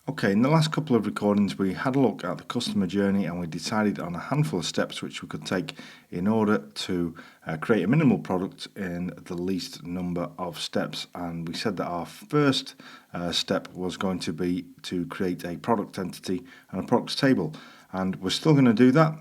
Okay, in the last couple of recordings we had a look at the customer journey and we decided on a handful of steps which we could take in order to create a minimal product in the least number of steps. And we said that our first step was going to be to create a product entity and a products table, and we're still going to do that.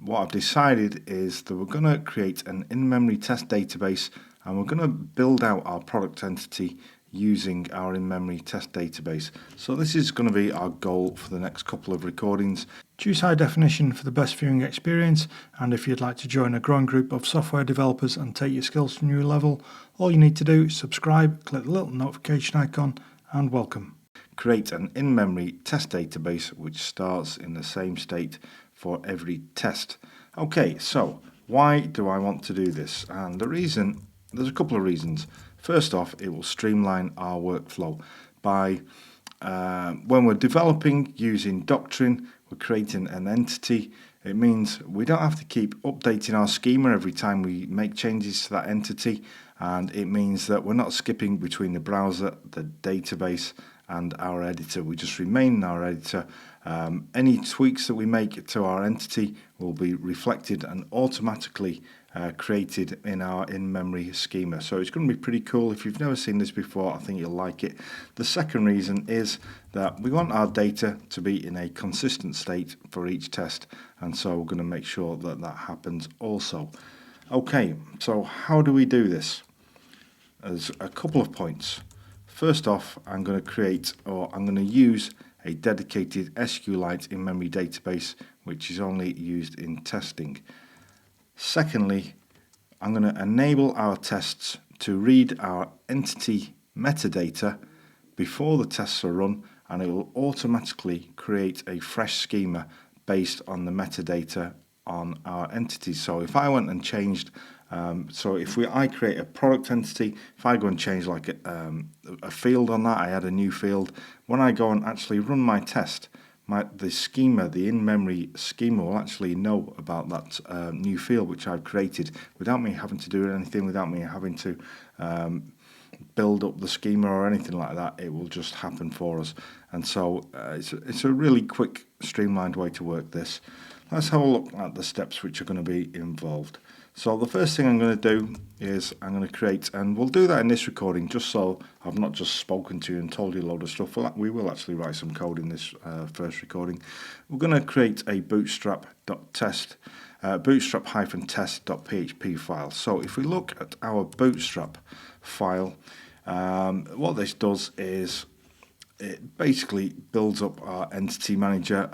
What I've decided is that we're going to create an in-memory test database and we're going to build out our product entity using our in-memory test database. So this is going to be our goal for the next couple of recordings. Choose high definition for the best viewing experience, and if you'd like to join a growing group of software developers and take your skills to a new level, all you need to do is subscribe, click the little notification icon, and welcome. Create an in-memory test database which starts in the same state for every test. Okay, so why do I want to do this? And there's a couple of reasons. First off, it will streamline our workflow. When we're developing using Doctrine, we're creating an entity. It means we don't have to keep updating our schema every time we make changes to that entity, and it means that we're not skipping between the browser, the database, and our editor. We just remain in our editor. Any tweaks that we make to our entity will be reflected and automatically created in our in-memory schema. So it's going to be pretty cool. If you've never seen this before, I think you'll like it. The second reason is that we want our data to be in a consistent state for each test, and so we're going to make sure that that happens also. Okay, so how do we do this? There's a couple of points. First off, I'm going to use a dedicated SQLite in-memory database which is only used in testing. Secondly, I'm going to enable our tests to read our entity metadata before the tests are run, and it will automatically create a fresh schema based on the metadata on our entities. So if I went and changed, I create a product entity, if I go and change like a field on that, I add a new field, when I go and actually run my test, the in-memory schema will actually know about that new field which I've created without me having to do anything, without me having to build up the schema or anything like that. It will just happen for us, and so it's a really quick, streamlined way to work this. Let's have a look at the steps which are going to be involved. So the first thing I'm going to do is I'm going to create, and we'll do that in this recording just so I've not just spoken to you and told you a load of stuff. We will actually write some code in this first recording. We're going to create a bootstrap.test, bootstrap-test.php file. So if we look at our bootstrap file, what this does is it basically builds up our entity manager.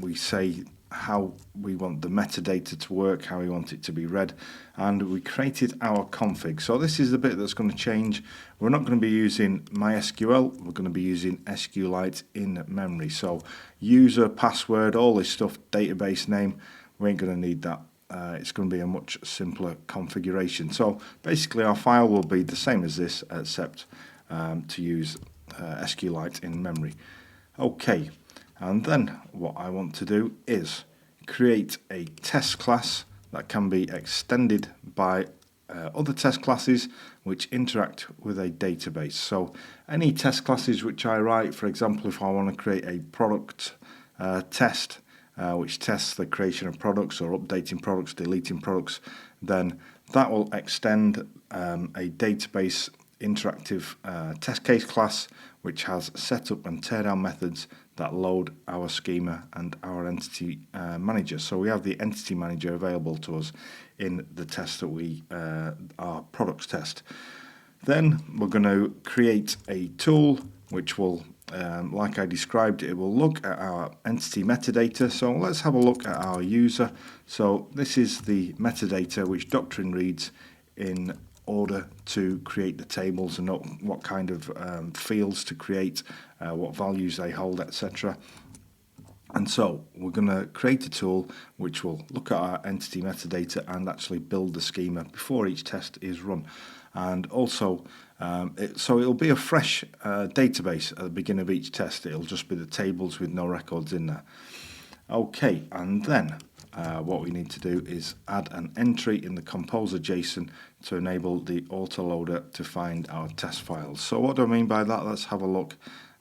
We say how we want the metadata to work, how we want it to be read, and we created our config. So this is the bit that's going to change. We're not going to be using MySQL, we're going to be using SQLite in memory. So user, password, all this stuff, database name, we ain't going to need that. It's going to be a much simpler configuration. So basically our file will be the same as this, except to use SQLite in memory. Okay. And then what I want to do is create a test class that can be extended by other test classes which interact with a database. So any test classes which I write, for example, if I want to create a product test which tests the creation of products or updating products, deleting products, then that will extend a database interactive test case class which has setup and teardown methods that load our schema and our entity manager. So we have the entity manager available to us in the test that our products test. Then we're going to create a tool which will, like I described, it will look at our entity metadata. So let's have a look at our user. So this is the metadata which Doctrine reads in order to create the tables and know what kind of fields to create, what values they hold, etc. And so we're going to create a tool which will look at our entity metadata and actually build the schema before each test is run. And also, so it'll be a fresh database at the beginning of each test. It'll just be the tables with no records in there. Okay, and then what we need to do is add an entry in the composer JSON to enable the autoloader to find our test files. So what do I mean by that? Let's have a look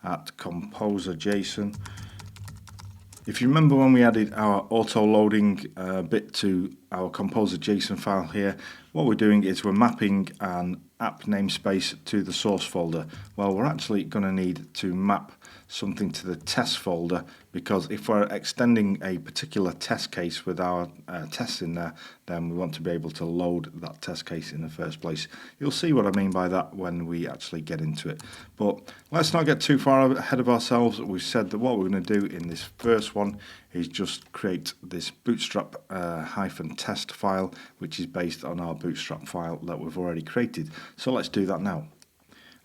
at composer JSON. If you remember when we added our auto-loading bit to our composer JSON file here, what we're doing is we're mapping an app namespace to the source folder. Well, we're actually going to need to map something to the test folder, because if we're extending a particular test case with our tests in there, then we want to be able to load that test case in the first place. You'll see what I mean by that when we actually get into it. But let's not get too far ahead of ourselves. We've said that what we're going to do in this first one is just create this Bootstrap hyphen test file, which is based on our Bootstrap file that we've already created. So let's do that now.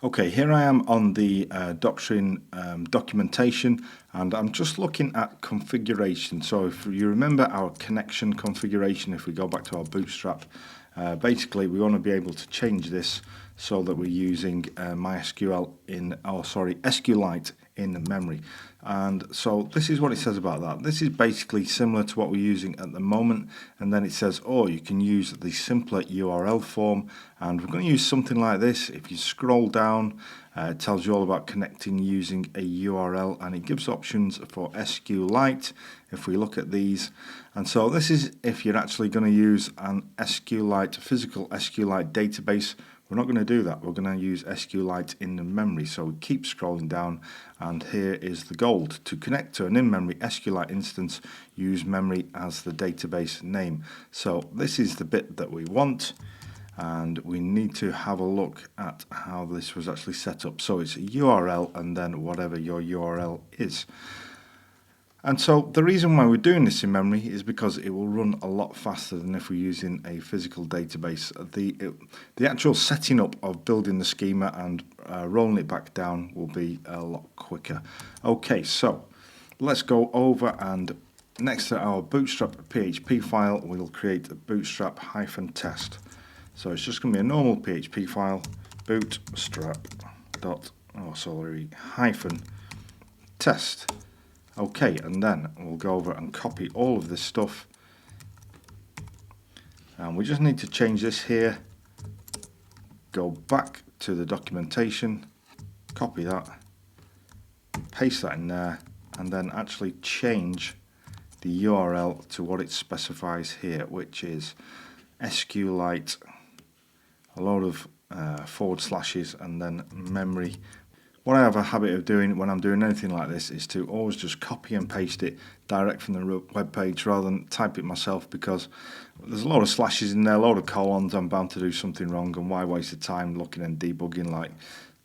Okay, here I am on the Doctrine documentation, and I'm just looking at configuration. So if you remember our connection configuration, if we go back to our Bootstrap, basically we want to be able to change this so that we're using SQLite in memory. And so this is what it says about that. This is basically similar to what we're using at the moment, and then it says, oh, you can use the simpler URL form, and we're going to use something like this. If you scroll down, it tells you all about connecting using a URL, and it gives options for SQLite if we look at these. And so this is if you're actually going to use an SQLite, physical SQLite database. We're not going to do that. We're going to use SQLite in the memory. So we keep scrolling down, and here is the gold. To connect to an in-memory SQLite instance, use memory as the database name. So this is the bit that we want, and we need to have a look at how this was actually set up. So it's a URL and then whatever your URL is. And so the reason why we're doing this in memory is because it will run a lot faster than if we're using a physical database. The actual setting up of building the schema and rolling it back down will be a lot quicker. Okay, so let's go over, and next to our Bootstrap PHP file, we'll create a Bootstrap hyphen test. So it's just going to be a normal PHP file, hyphen test. Okay, and then we'll go over and copy all of this stuff, and we just need to change this here, go back to the documentation, copy that, paste that in there, and then actually change the URL to what it specifies here, which is SQLite, a load of forward slashes, and then memory. What I have a habit of doing when I'm doing anything like this is to always just copy and paste it direct from the web page rather than type it myself, because there's a lot of slashes in there, a lot of colons. I'm bound to do something wrong, and why waste the time looking and debugging like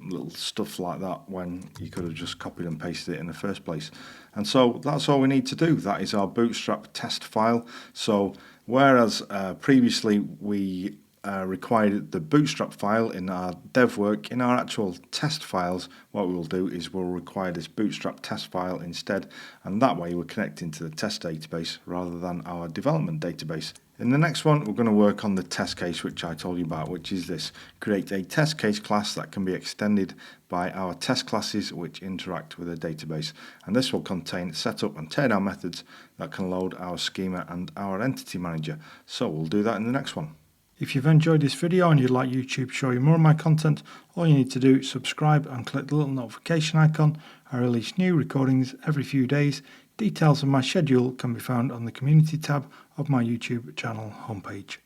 little stuff like that when you could have just copied and pasted it in the first place. And so that's all we need to do. That is our Bootstrap test file. So whereas previously we required the Bootstrap file in our dev work, in our actual test files, what we will do is we'll require this Bootstrap test file instead, and that way we're connecting to the test database rather than our development database. In the next one, we're going to work on the test case, which I told you about, which is this: create a test case class that can be extended by our test classes which interact with a database, and this will contain setup and teardown methods that can load our schema and our entity manager. So we'll do that in the next one. If you've enjoyed this video and you'd like YouTube to show you more of my content, all you need to do is subscribe and click the little notification icon. I release new recordings every few days. Details of my schedule can be found on the community tab of my YouTube channel homepage.